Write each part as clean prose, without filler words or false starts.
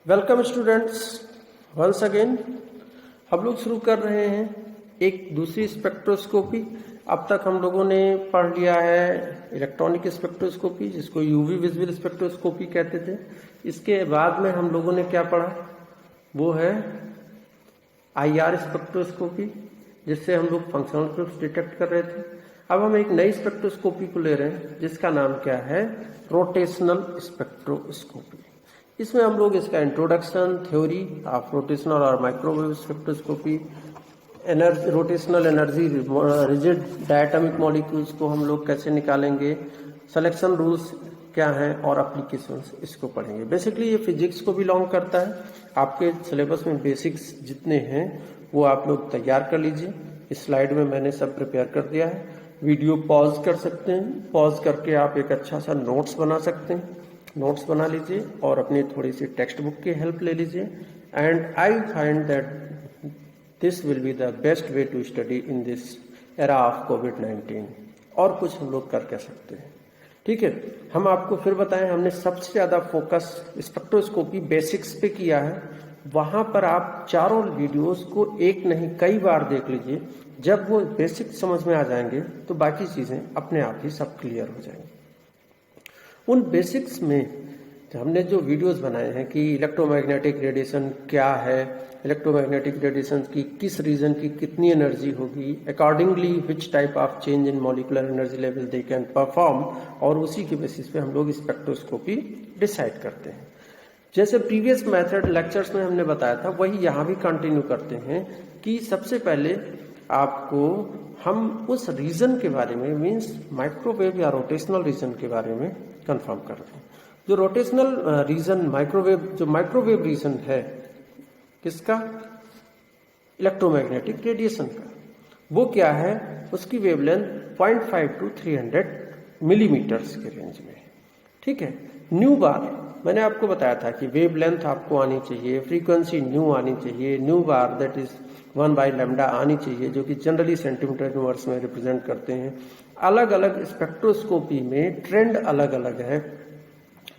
Welcome students, once again हम लोग शुरू कर रहे हैं एक दूसरी स्पेक्ट्रोस्कोपी। अब तक हम लोगों ने पढ़ लिया है इलेक्ट्रॉनिक स्पेक्ट्रोस्कोपी, जिसको यूवी विजिबल स्पेक्ट्रोस्कोपी कहते थे। इसके बाद में हम लोगों ने क्या पढ़ा, वो है आईआर स्पेक्ट्रोस्कोपी, जिससे हम लोग फंक्शनल ग्रुप्स डिटेक्ट कर रहे थे। अब हम एक नई स्पेक्ट्रोस्कोपी को ले रहे हैं जिसका नाम क्या है, रोटेशनल स्पेक्ट्रोस्कोपी। इसमें हम लोग इसका इंट्रोडक्शन, थ्योरी ऑफ रोटेशनल और microwave spectroscopy, energy, rotational energy, rigid diatomic molecules को हम लोग कैसे निकालेंगे, सिलेक्शन रूल्स क्या हैं और एप्लीकेशंस, इसको पढ़ेंगे। बेसिकली ये फिजिक्स को बिलोंग करता है। आपके सिलेबस में बेसिक्स जितने हैं वो आप लोग तैयार कर लीजिए। इस स्लाइड में मैंने सब प्रिपेयर कर दिया है। वीडियो पॉज कर सकते हैं, पॉज करके आप एक अच्छा सा नोट्स बना सकते हैं। नोट्स बना लीजिए और अपनी थोड़ी सी टेक्स्ट बुक की हेल्प ले लीजिए। And I find that this will be the best way to study in this era of कोविड-19। और कुछ हम लोग कर सकते हैं, ठीक है। हम आपको फिर बताएं, हमने सबसे ज्यादा फोकस स्पेक्ट्रोस्कोपी बेसिक्स पे किया है। वहां पर आप चारों वीडियोस को एक नहीं कई बार देख लीजिए। जब वो बेसिक समझ में आ जाएंगे तो बाकी चीजें अपने आप ही सब क्लियर हो जाएंगी। उन बेसिक्स में हमने जो वीडियोस बनाए हैं कि इलेक्ट्रोमैग्नेटिक रेडिएशन क्या है, इलेक्ट्रोमैग्नेटिक रेडिएशन की किस रीजन की कितनी एनर्जी होगी, accordingly which type of change in molecular energy level they can perform, और उसी के बेसिस पे हम लोग स्पेक्ट्रोस्कोपी डिसाइड करते हैं। जैसे प्रीवियस मेथड लेक्चर्स में हमने बताया था, वही यहाँ भी कंटिन्यू करते हैं कि सबसे पहले आपको हम उस रीजन के बारे में, मीन्स माइक्रोवेव या रोटेशनल रीजन के बारे में कंफर्म करते हैं। जो रोटेशनल रीजन माइक्रोवेव, जो माइक्रोवेव रीजन है किसका, इलेक्ट्रोमैग्नेटिक रेडिएशन का, वो क्या है, उसकी वेवलेंथ 0.5 to 300 मिलीमीटर्स के रेंज में, ठीक है। न्यू बार मैंने आपको बताया था कि वेवलेंथ आपको आनी चाहिए, फ्रीक्वेंसी न्यू आनी चाहिए, न्यू बार दैट इज 1/λ आनी चाहिए, जो कि जनरली सेंटीमीटर यूनिवर्स में रिप्रेजेंट करते हैं। अलग अलग स्पेक्ट्रोस्कोपी में ट्रेंड अलग अलग है,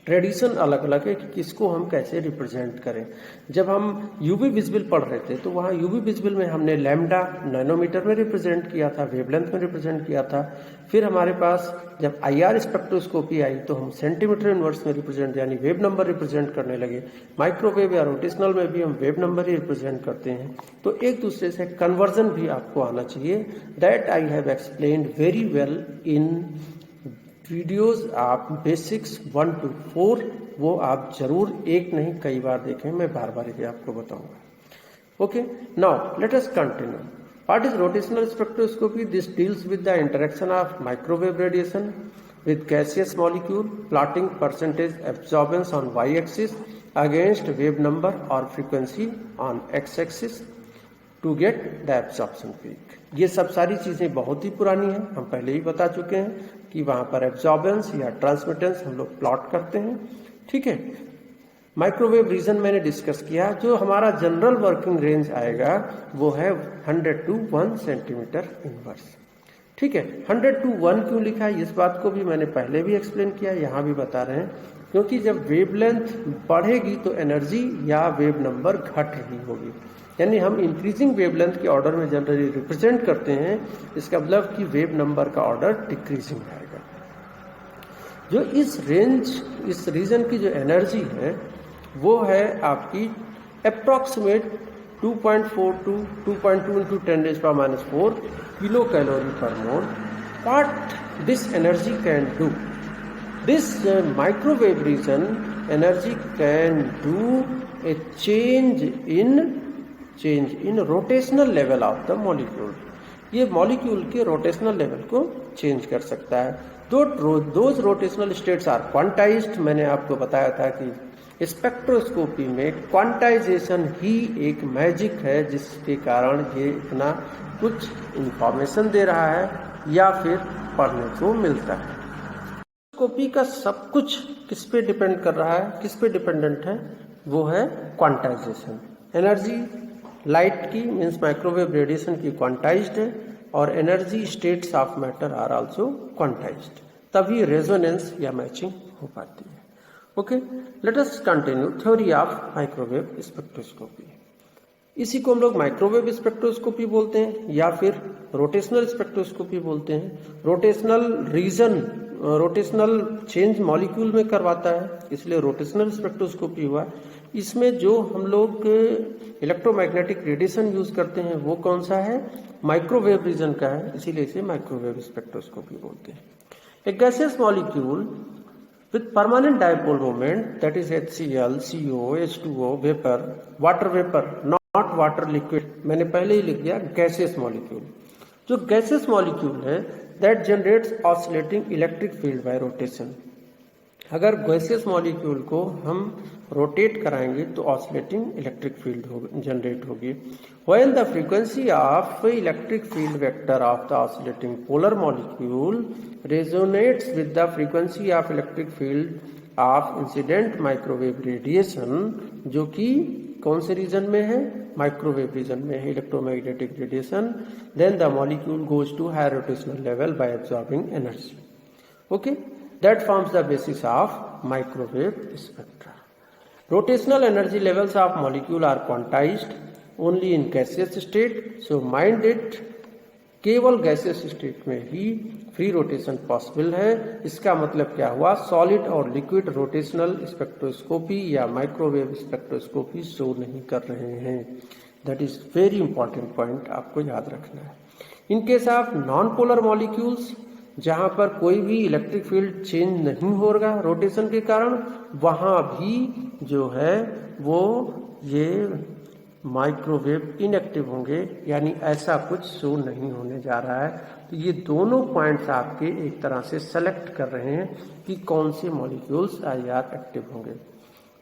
ट्रेडिशन अलग अलग है कि किसको हम कैसे रिप्रेजेंट करें। जब हम यूवी विजिबल पढ़ रहे थे तो वहाँ यूवी विजिबल में हमने लैम्डा नैनोमीटर में रिप्रेजेंट किया था, वेवलेंथ में रिप्रेजेंट किया था। फिर हमारे पास जब आईआर स्पेक्ट्रोस्कोपी आई तो हम सेंटीमीटर इनवर्स में रिप्रेजेंट यानी वेव नंबर रिप्रेजेंट करने लगे। माइक्रोवेव या रोटेशनल में भी हम वेव नंबर ही रिप्रेजेंट करते हैं। तो एक दूसरे से कन्वर्जन भी आपको आना चाहिए। That I have explained very well in videos आप बेसिक्स 1 to 4, वो आप जरूर एक नहीं कई बार देखें, मैं बार बार ये आपको बताऊंगा। Okay, now let us continue. What is rotational spectroscopy? This deals with the interaction of microwave radiation with gaseous molecule, plotting percentage absorbance on y-axis against wave number or frequency on x-axis to get the absorption peak। ये सब सारी चीजें बहुत ही पुरानी हैं, हम पहले ही बता चुके हैं कि वहां पर एब्जॉर्बेंस या ट्रांसमिटेंस हम लोग प्लॉट करते हैं, ठीक है। माइक्रोवेव रीजन मैंने डिस्कस किया। जो हमारा जनरल वर्किंग रेंज आएगा वो है 100 to 1 सेंटीमीटर इनवर्स, ठीक है। 100 to 1 क्यों लिखा है, इस बात को भी मैंने पहले भी एक्सप्लेन किया, यहाँ भी बता रहे हैं, क्योंकि जब वेवलेंथ बढ़ेगी तो एनर्जी या वेव नंबर घट रही होगी। यानी हम इंक्रीजिंग वेवलेंथ के ऑर्डर में जनरली रिप्रेजेंट करते हैं, इसका मतलब कि वेव नंबर का ऑर्डर डिक्रीजिंग आएगा। जो इस रीजन की जो एनर्जी है वो है आपकी approximate 2.4 to 2.2 into 10⁻⁴ kilo calorie पर मोल। What this energy can do? This microwave region energy can do a change in rotational level of the molecule। ये मॉलिक्यूल के रोटेशनल लेवल को चेंज कर सकता है। Those rotational states are quantized. मैंने आपको बताया था कि स्पेक्ट्रोस्कोपी में क्वांटाइजेशन ही एक मैजिक है, जिसके कारण ये इतना कुछ इंफॉर्मेशन दे रहा है या फिर पढ़ने को मिलता है। स्पेक्ट्रोस्कोपी का सब कुछ किस पे डिपेंड कर रहा है, किस पे डिपेंडेंट है, वो है क्वांटाइजेशन। एनर्जी लाइट की मीन्स माइक्रोवेव रेडिएशन की क्वांटाइज्ड है और energy states of matter are also quantized, तभी रेजोनेंस या मैचिंग हो पाती है। Okay, let us continue theory of microwave spectroscopy. इसी को हम लोग माइक्रोवेव स्पेक्ट्रोस्कोपी बोलते हैं या फिर रोटेशनल स्पेक्ट्रोस्कोपी बोलते हैं। रोटेशनल चेंज मॉलिक्यूल में करवाता है, इसलिए रोटेशनल स्पेक्ट्रोस्कोपी हुआ। इसमें जो हम लोग इलेक्ट्रोमैग्नेटिक रेडिएशन यूज करते हैं वो कौन सा है, माइक्रोवेव रीजन का है, इसीलिए इसे माइक्रोवेव स्पेक्ट्रोस्कोपी बोलते हैं। A gaseous molecule with permanent dipole moment, that is HCl, CO, H2O, vapor, water vapor, not water liquid, मैंने पहले ही लिख दिया gaseous molecule। जो gaseous molecule है that generates oscillating electric field by rotation। अगर gaseous molecule को हम rotate कराएंगे तो ऑसिलेटिंग इलेक्ट्रिक फील्ड जनरेट होगी। When the frequency of electric field vector of the oscillating polar molecule resonates with the frequency of electric field of incident microwave radiation, जो कि कौन से रीजन में है, माइक्रोवेव रीजन में है, electromagnetic radiation, then the molecule goes to higher rotational level by absorbing energy. Okay, that forms the basis of microwave spectra. Rotational energy levels of molecule are quantized only in gaseous state, so mind it, केवल gaseous state में ही free rotation possible है। इसका मतलब क्या हुआ, solid और liquid rotational spectroscopy या microwave spectroscopy show नहीं कर रहे हैं। That is very important point, आपको याद रखना है। In case of non polar molecules, जहां पर कोई भी इलेक्ट्रिक फील्ड चेंज नहीं होगा रोटेशन के कारण, वहां भी जो है वो ये माइक्रोवेव इनएक्टिव होंगे, यानी ऐसा कुछ शो नहीं होने जा रहा है। तो ये दोनों पॉइंट्स आपके एक तरह से सेलेक्ट कर रहे हैं कि कौन से मॉलिक्यूल्स आईआर एक्टिव होंगे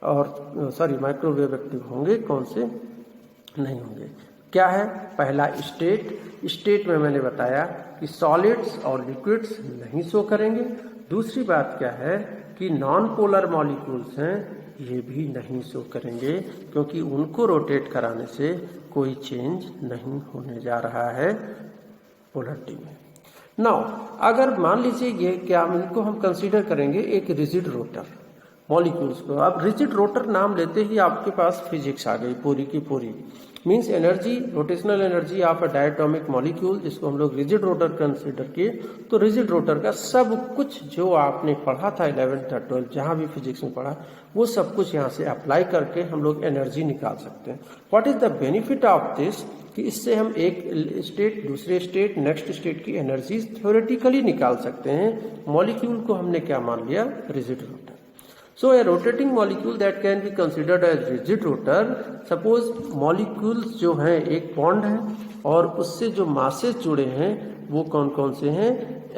और माइक्रोवेव एक्टिव होंगे, कौन से नहीं होंगे। क्या है, पहला स्टेट में मैंने बताया कि सॉलिड्स और लिक्विड्स नहीं शो करेंगे। दूसरी बात क्या है कि नॉन पोलर मॉलिक्यूल्स हैं, ये भी नहीं शो करेंगे, क्योंकि उनको रोटेट कराने से कोई चेंज नहीं होने जा रहा है पोलरिटी में। नाउ अगर मान लीजिए ये क्या हम इनको हम कंसीडर करेंगे एक रिजिड रोटर मॉलिक्यूल्स को। अब रिजिड रोटर नाम लेते ही आपके पास फिजिक्स आ गई पूरी की पूरी। Means energy, rotational energy of a diatomic molecule, जिसको हम लोग रिजिड रोटर कंसीडर किए, तो रिजिड रोटर का सब कुछ जो आपने पढ़ा था 11th या 12th जहां भी फिजिक्स में पढ़ा, वो सब कुछ यहाँ से अप्लाई करके हम लोग एनर्जी निकाल सकते हैं। What is the benefit of this, कि इससे हम एक स्टेट दूसरे स्टेट नेक्स्ट स्टेट की एनर्जी थ्योरेटिकली निकाल सकते हैं। मॉलिक्यूल को हमने क्या मान लिया, rigid rotor. So a rotating molecule that can be considered as rigid rotor, suppose molecules जो हैं एक बॉन्ड है और उससे जो मासेस जुड़े हैं वो कौन कौन से हैं,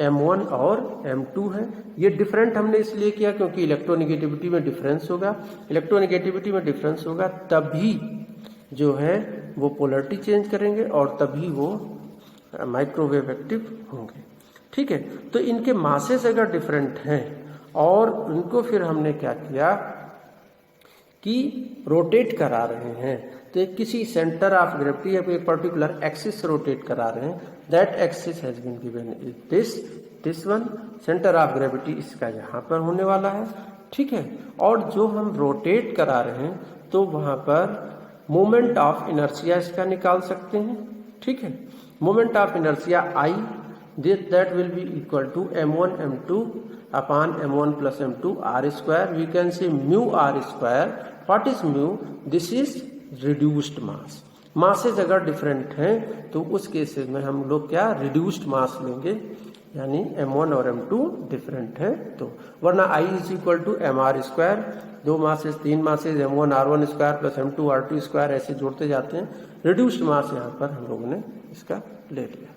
M1 और M2 है। ये डिफरेंट हमने इसलिए किया क्योंकि इलेक्ट्रोनेगेटिविटी में डिफरेंस होगा, इलेक्ट्रोनेगेटिविटी में डिफरेंस होगा तभी जो है वो पोलरिटी चेंज करेंगे और तभी वो माइक्रोवेव एक्टिव होंगे। ठीक है, तो इनके मासेस अगर डिफरेंट हैं और उनको फिर हमने क्या किया कि रोटेट करा रहे हैं, तो किसी सेंटर ऑफ ग्रेविटी या एक पर्टिकुलर एक्सिस रोटेट करा रहे हैं, that axis has been given this one, centre of gravity इसका यहाँ पर होने वाला है। ठीक है, और जो हम रोटेट करा रहे हैं तो वहां पर मोमेंट ऑफ इनर्शिया इसका निकाल सकते हैं। ठीक है, moment of inertia I, that will be equal to m1 m2 upon m1 plus m2 r square. We can say mu r square. What is mu? This is reduced mass. Masses अगर different हैं तो उस cases में हम लोग क्या reduced मास लेंगे, यानी m1 और m2 डिफरेंट है तो, वरना I is equal to M R square, दो मासेज तीन masses m1 r1 square plus m2 r2 square ऐसे जोड़ते जाते हैं। रिड्यूस्ड मास यहाँ पर हम लोगों ने इसका ले लिया।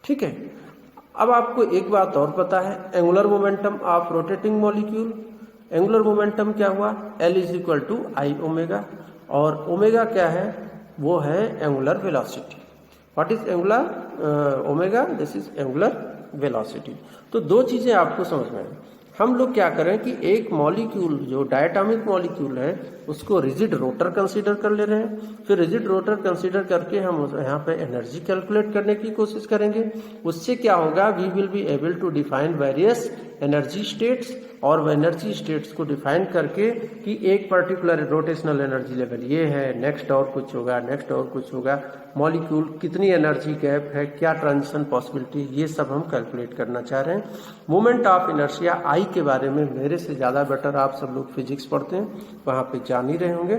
ठीक है, अब आपको एक बात और पता है, angular momentum of rotating molecule. Angular momentum क्या हुआ, L is equal to I omega, और ओमेगा क्या है, वो है angular velocity. What is angular omega, this is angular velocity. तो दो चीजें आपको समझ में आए। हम लोग क्या करें कि एक मॉलिक्यूल जो डायटोमिक मॉलिक्यूल है उसको रिजिड रोटर कंसीडर कर ले रहे हैं, फिर रिजिड रोटर कंसीडर करके हम यहाँ पे एनर्जी कैलकुलेट करने की कोशिश करेंगे। उससे क्या होगा, we will be able to define various energy states, और वो एनर्जी स्टेट्स को डिफाइन करके कि एक पर्टिकुलर रोटेशनल एनर्जी लेवल ये है, नेक्स्ट और कुछ होगा, नेक्स्ट और कुछ होगा, मॉलिक्यूल कितनी एनर्जी गैप है, क्या ट्रांजिशन पॉसिबिलिटी, ये सब हम कैलकुलेट करना चाह रहे हैं। मोमेंट ऑफ इनर्शिया आई के बारे में मेरे से ज़्यादा बेटर आप सब लोग फिजिक्स पढ़ते हैं, वहाँ पे जान ही रहे होंगे।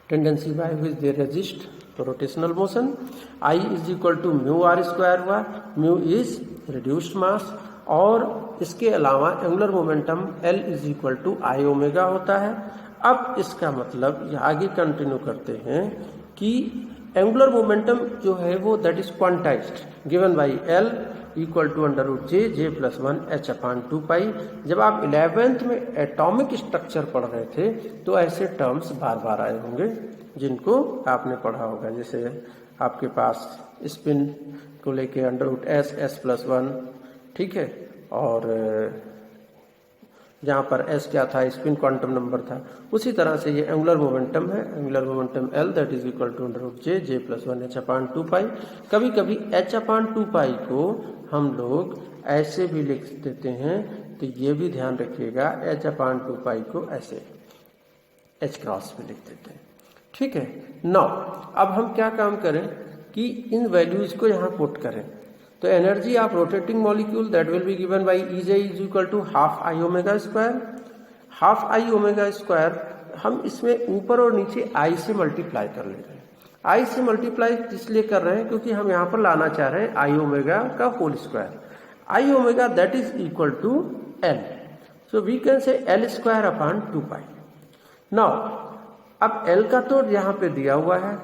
Tendency by which they resist to rotational motion, I is equal to mu R square हुआ, म्यू इज रिड्यूस्ड मास, और इसके अलावा angular momentum L is equal to I omega होता है। अब इसका मतलब आगे कंटिन्यू करते हैं कि एंगुलर मोमेंटम जो है वो that is quantized given by L equal to under root J J plus 1 H upon 2 pi. जब आप 11th में एटॉमिक स्ट्रक्चर पढ़ रहे थे तो ऐसे टर्म्स बार बार आए होंगे जिनको आपने पढ़ा होगा, जैसे आपके पास स्पिन को लेके under root S S plus 1, ठीक है, और जहाँ पर एस क्या था, स्पिन क्वांटम नंबर था, उसी तरह से ये एंगुलर मोमेंटम है, angular momentum L that is equal to under root J J plus 1 H upon 2 pi. कभी कभी एच अपान 2 पाई को हम लोग ऐसे भी लिख देते हैं, तो ये भी ध्यान रखिएगा, एच अपान 2 पाई को ऐसे एच क्रॉस में लिख देते हैं, ठीक है। नाउ अब हम क्या काम करें कि इन वैल्यूज को यहाँ पुट करें, तो energy of rotating molecule that will be given by E J is equal to half I omega square. Half I omega square हम इसमें ऊपर और नीचे आई से मल्टीप्लाई कर ले रहे हैं। आई से मल्टीप्लाई इसलिए कर रहे हैं क्योंकि हम यहाँ पर लाना चाह रहे हैं आई ओमेगा का whole square. I omega that is equal to L, so we can say L square upon 2 pi. Now अब एल का तो यहाँ पे दिया हुआ है,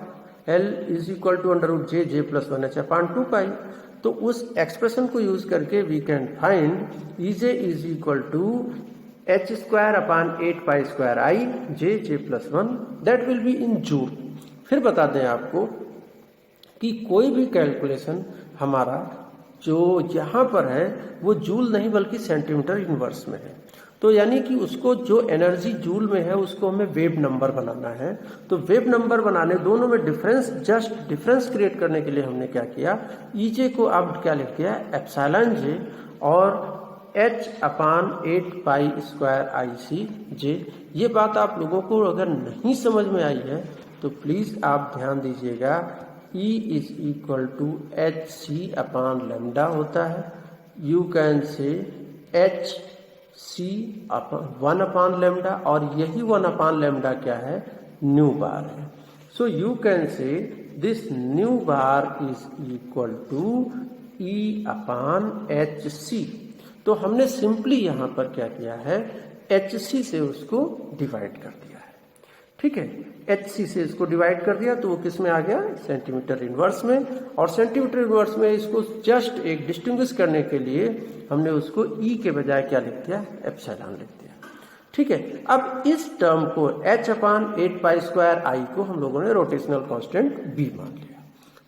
L is equal to under root J J plus 1 H upon 2 pi, तो उस एक्सप्रेशन को यूज करके we can find E J is equal to H square upon 8 pi square I J J plus 1 that will be in joule. फिर बता दें आपको कि कोई भी कैलकुलेशन हमारा जो यहाँ पर है वो जूल नहीं बल्कि सेंटीमीटर इनवर्स में है, तो यानी कि उसको जो एनर्जी जूल में है उसको हमें वेव नंबर बनाना है। तो वेव नंबर बनाने दोनों में डिफरेंस, जस्ट डिफरेंस क्रिएट करने के लिए हमने क्या किया, ई जे को अब क्या लिख दिया एप्सिलॉन जे और एच अपान 8 पाई स्क्वायर आई सी जे। ये बात आप लोगों को अगर नहीं समझ में आई है तो प्लीज आप ध्यान दीजिएगा, E is equal to H C upon lambda होता है, you can say H C one upon lambda, और यही 1 अपान लेमडा क्या है, न्यू बार है। So you can say this nu bar is equal to E upon H C. तो हमने simply यहाँ पर क्या किया है, एच सी से उसको डिवाइड कर दिया है, ठीक है। एच सी से इसको डिवाइड कर दिया तो वो किस में आ गया, सेंटीमीटर इनवर्स में, और सेंटीमीटर इनवर्स में इसको जस्ट एक डिस्टिंग्विश करने के लिए हमने उसको ई के बजाय क्या लिख दिया, एप्सिलॉन लिख दिया, ठीक है। अब इस टर्म को एच अपान 8 पाई स्क्वायर आई को हम लोगों ने रोटेशनल कांस्टेंट बी मान लिया,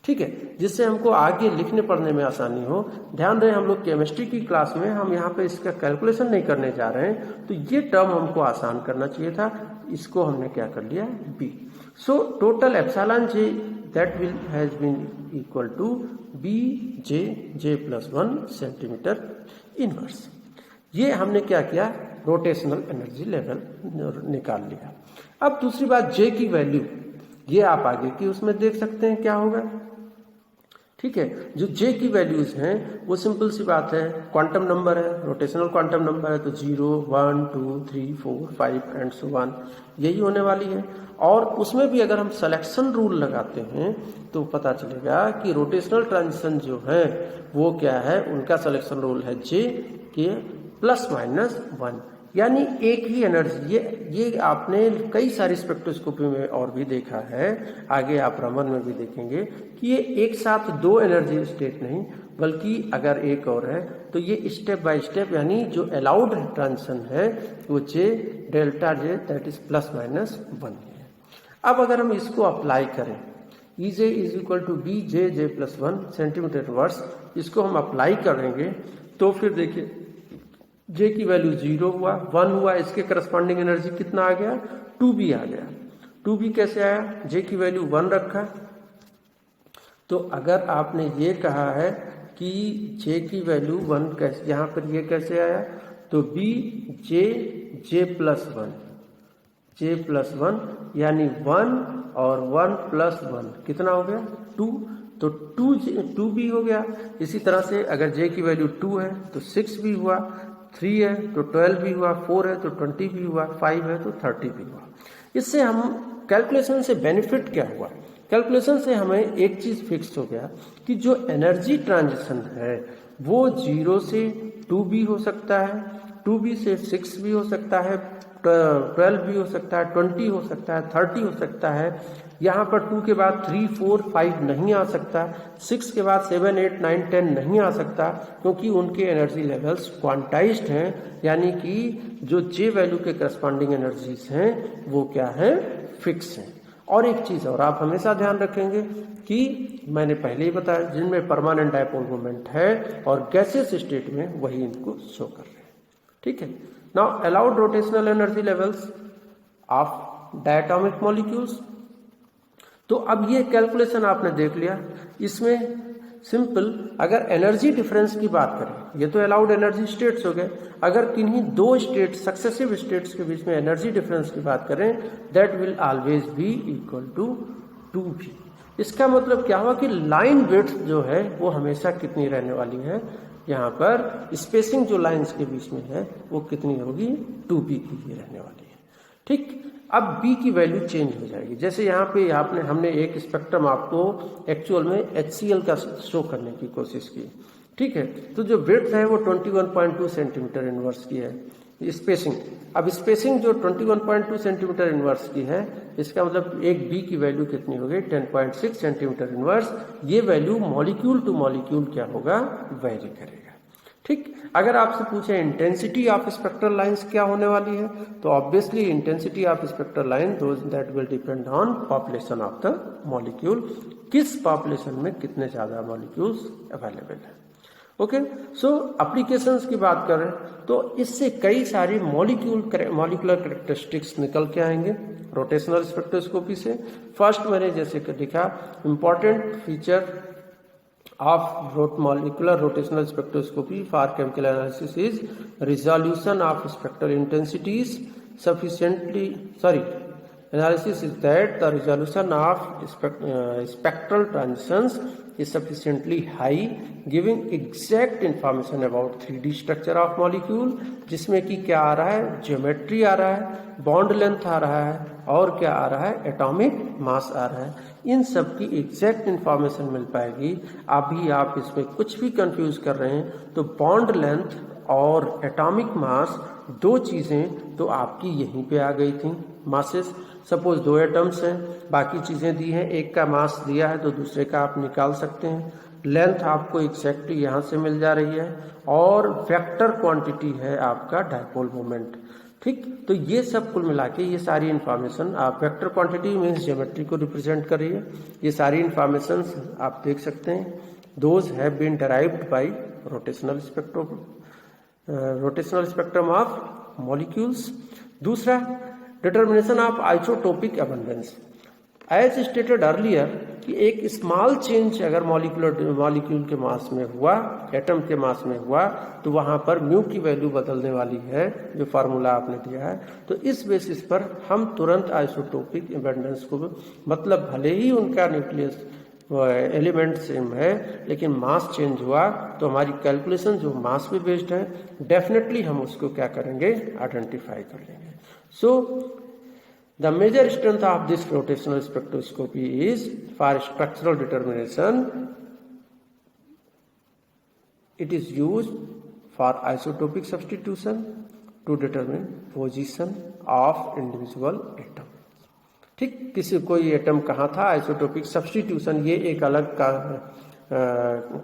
ठीक है, जिससे हमको आगे लिखने पढ़ने में आसानी हो। ध्यान दें हम लोग केमिस्ट्री की क्लास में हम यहाँ पे इसका कैलकुलेशन नहीं करने जा रहे हैं, तो ये टर्म हमको आसान करना चाहिए था, इसको हमने क्या कर लिया B. So total epsilon J that will has been equal to B J J plus 1 centimetre inverse. ये हमने क्या किया, रोटेशनल एनर्जी लेवल निकाल लिया। अब दूसरी बात, जे की वैल्यू ये आप आगे की उसमें देख सकते हैं क्या होगा, ठीक है। जो जे की वैल्यूज हैं वो सिंपल सी बात है, क्वांटम नंबर है, रोटेशनल क्वांटम नंबर है, तो 0 1 2 3 4 5 एंड सो ऑन यही होने वाली है। और उसमें भी अगर हम सिलेक्शन रूल लगाते हैं तो पता चलेगा कि रोटेशनल ट्रांजिशन जो है वो क्या है, उनका सिलेक्शन रूल है जे के प्लस माइनस 1, यानी एक ही एनर्जी। ये आपने कई सारी स्पेक्ट्रोस्कोपी में और भी देखा है, आगे आप रमन में भी देखेंगे कि ये एक साथ 2 एनर्जी स्टेट नहीं बल्कि अगर एक और है तो ये स्टेप बाय स्टेप, यानी जो अलाउड ट्रांजिशन है वो J delta J that is plus minus 1 है। अब अगर हम इसको अप्लाई करें, E J is equal to B J J plus 1 centimetre inverse, इसको हम अप्लाई करेंगे तो फिर देखिए जे की वैल्यू 0 हुआ, 1 हुआ, इसके करस्पॉन्डिंग एनर्जी कितना आ गया, 2b आ गया। 2b कैसे आया, जे की वैल्यू 1 रखा, तो अगर आपने ये कहा है कि जे की वैल्यू 1 कैसे, यहाँ पर ये कैसे आया, तो बी जे प्लस वन यानी 1 और 1 प्लस 1 कितना हो गया 2, तो 2 बी हो गया। इसी तरह से अगर जे की वैल्यू 2 है तो 6 भी हुआ, 3 है तो 12 भी हुआ, 4 है तो 20 भी हुआ, 5 है तो 30 भी हुआ। इससे हम कैलकुलेशन से बेनिफिट क्या हुआ, कैलकुलेशन से हमें एक चीज फिक्स हो गया कि जो एनर्जी ट्रांजिशन है वो 0 से 2 भी हो सकता है, 2b से 6 भी हो सकता है, 12 भी हो सकता है, 20 हो सकता है, 30 हो सकता है। यहाँ पर 2 के बाद 3, 4, 5 नहीं आ सकता, 6 के बाद 7, 8, 9, 10 नहीं आ सकता, क्योंकि उनके एनर्जी लेवल्स क्वांटाइज्ड हैं, यानी कि जो जे वैल्यू के करस्पॉन्डिंग एनर्जीज हैं वो क्या है, फिक्स हैं। और एक चीज और आप हमेशा ध्यान रखेंगे कि मैंने पहले ही बताया, जिनमें परमानेंट डायपोल मोमेंट है और गैसियस स्टेट में वही इनको शो कर रहे हैं। ठीक है, now allowed rotational energy levels of diatomic molecules. तो अब ये कैलकुलेशन आपने देख लिया। इसमें सिंपल अगर एनर्जी डिफरेंस की बात करें, ये तो अलाउड एनर्जी स्टेट्स हो गए, अगर किन्हीं दो स्टेट सक्सेसिव स्टेट्स के बीच में एनर्जी डिफरेंस की बात करें, that will always be equal to 2b। इसका मतलब क्या हुआ कि लाइन विड्थ जो है वो हमेशा कितनी रहने वाली है, यहाँ पर स्पेसिंग जो लाइंस के बीच में है वो कितनी होगी, 2b की ही रहने वाली है। ठीक, अब b की वैल्यू चेंज हो जाएगी। जैसे यहाँ पे हमने एक स्पेक्ट्रम आपको एक्चुअल में HCl का शो करने की कोशिश की। ठीक है, तो जो विड्थ है वो 21.2 सेंटीमीटर इनवर्स की है स्पेसिंग। अब स्पेसिंग जो 21.2 सेंटीमीटर इनवर्स की है, इसका मतलब एक b की वैल्यू कितनी हो गई, 10.6 सेंटीमीटर इनवर्स। ये वैल्यू मॉलिक्यूल टू मॉलिक्यूल क्या होगा, वेरी करेगा। ठीक, अगर आपसे पूछे इंटेंसिटी ऑफ स्पेक्ट्रल लाइंस क्या होने वाली है, तो obviously intensity of spectral line that will depend on population of the molecule, किस पॉपुलेशन में कितने ज्यादा मॉलिक्यूल्स अवेलेबल है। ओके, सो एप्लीकेशंस की बात करें तो इससे कई सारी मॉलिक्यूलर कैरेक्टरिस्टिक्स निकल के आएंगे रोटेशनल स्पेक्ट्रोस्कोपी से। फर्स्ट मैंने जैसे कि दिखा, important feature of molecular rotational spectroscopy for chemical analysis is resolution of spectral intensities analysis is that the resolution of spectral transitions is sufficiently high, giving exact information about 3D structure of molecule, जिसमें कि क्या आ रहा है, geometry आ रहा है, bond length आ रहा है, और क्या आ रहा है, एटॉमिक मास आ रहा है। इन सब की एग्जैक्ट इंफॉर्मेशन मिल पाएगी। अभी आप इसमें कुछ भी कंफ्यूज कर रहे हैं तो बॉन्ड लेंथ और एटॉमिक मास दो चीजें तो आपकी यहीं पे आ गई थी। मासेस, सपोज दो एटम्स हैं, बाकी चीजें दी हैं, एक का मास दिया है तो दूसरे का आप निकाल सकते हैं। लेंथ आपको एग्जैक्टली यहाँ से मिल जा रही है, और वेक्टर क्वांटिटी है आपका डायपोल मोमेंट। ठीक, तो ये सब कुल मिला के ये सारी इंफॉर्मेशन आप, वेक्टर क्वांटिटी मीन्स ज्योमेट्री को रिप्रेजेंट कर रही है, ये सारी इंफॉर्मेशन आप देख सकते हैं। Those have been derived by rotational spectrum of molecules. दूसरा, determination of isotopic abundance. As stated earlier कि एक स्मॉल चेंज अगर मॉलिक्यूल के मास में हुआ, एटम के मास में हुआ, तो वहां पर म्यू की वैल्यू बदलने वाली है, जो फार्मूला आपने दिया है। तो इस बेसिस पर हम तुरंत आइसोटोपिक अबंडेंस को, मतलब भले ही उनका न्यूक्लियस एलिमेंट सेम है लेकिन मास चेंज हुआ, तो हमारी कैलकुलेशन जो मास पे बेस्ड है, डेफिनेटली हम उसको क्या करेंगे, आइडेंटिफाई कर लेंगे। सो the major strength of this rotational spectroscopy is for structural determination. It is used for isotopic substitution to determine position of individual atom. ठीक, किसी कोई एटम कहाँ था, आइसोटोपिक सब्स्टिट्यूशन, ये एक अलग का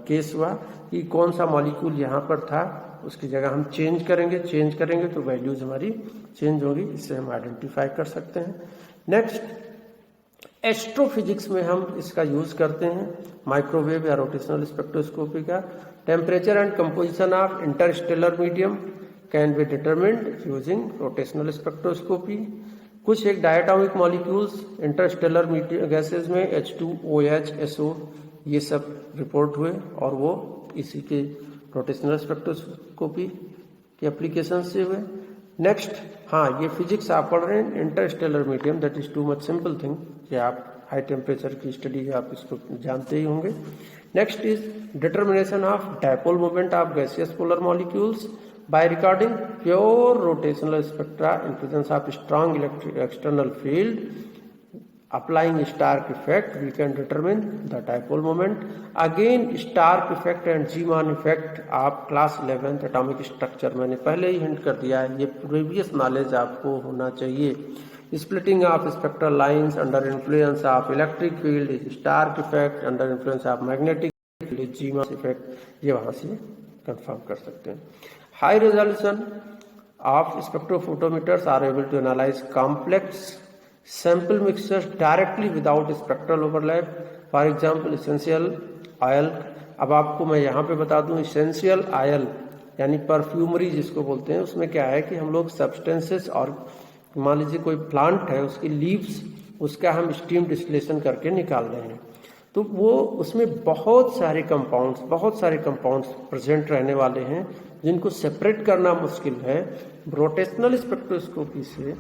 केस हुआ कि कौन सा मॉलिक्यूल यहाँ पर था, उसकी जगह हम चेंज करेंगे तो वैल्यूज हमारी चेंज होगी, इससे हम आइडेंटिफाई कर सकते हैं। नेक्स्ट, एस्ट्रोफिजिक्स में हम इसका यूज करते हैं, माइक्रोवेव या रोटेशनल स्पेक्ट्रोस्कोपी का। Temperature and composition of Interstellar medium can be determined using rotational spectroscopy. कुछ एक डायटोमिक मॉलिक्यूल्स इंटरस्टेलर गैसेज में H2OH SO ये सब रिपोर्ट हुए, और वो इसी के रोटेशनल स्पेक्ट्रोस्कोपी के एप्लीकेशन से हुए। नेक्स्ट, हाँ, ये फिजिक्स आप पढ़ रहे हैं, Interstellar medium, that is too much simple thing कि आप हाई टेम्परेचर की स्टडी आप इसको जानते ही होंगे। Next is determination of dipole moment of gaseous polar molecules by recording pure rotational spectra in presence of strong electric external field. Applying Stark effect, we can determine the dipole moment. Again, Stark effect and Zeeman effect आप class 11th atomic structure मैंने पहले ही hint कर दिया है, ये previous knowledge आपको होना चाहिए। Splitting of spectral lines under influence of electric field is Stark effect, under influence of magnetic field is Zeeman effect, ये वहां से कंफर्म कर सकते हैं। High resolution of spectrophotometers are able to analyse complex sample mixtures directly without spectral overlap, for example essential oil। अब आपको मैं यहाँ पे बता दूं, essential oil यानी परफ्यूमरी जिसको बोलते हैं, उसमें क्या है कि हम लोग सब्सटेंसेस और मान लीजिए कोई प्लांट है उसकी लीव्स, उसका हम स्टीम डिस्टिलेशन करके निकाल रहे हैं, तो वो उसमें बहुत सारे कंपाउंड्स प्रेजेंट रहने वाले हैं जिनको सेपरेट करना मुश्किल है। रोटेशनल स्पेक्ट्रोस्कोपी से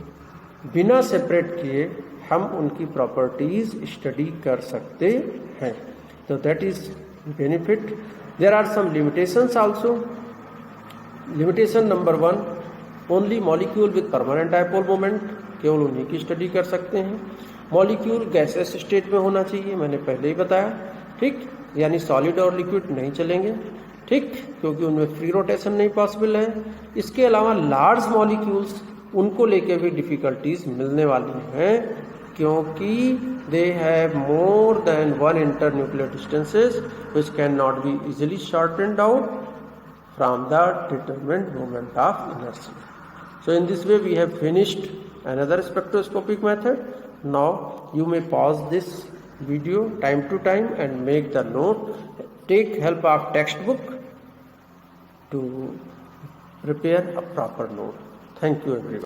बिना सेपरेट किए हम उनकी प्रॉपर्टीज स्टडी कर सकते हैं, तो that is benefit. There are some limitations also. Limitation number 1, only molecule with permanent dipole moment, केवल उन्हीं की स्टडी कर सकते हैं। मॉलिक्यूल गैसेस स्टेट में होना चाहिए, मैंने पहले ही बताया, ठीक, यानी सॉलिड और लिक्विड नहीं चलेंगे, ठीक, क्योंकि उनमें फ्री रोटेशन नहीं पॉसिबल है। इसके अलावा लार्ज मॉलिक्यूल्स, उनको लेके भी डिफिकल्टीज मिलने वाली हैं, क्योंकि they have more than 1 internuclear distances which can not be easily shortened out from the determined moment of inertia. So in this way we have finished another spectroscopic method. Now you may pause this video time to time and make the note. Take help of textbook to prepare a proper note. Thank you everyone.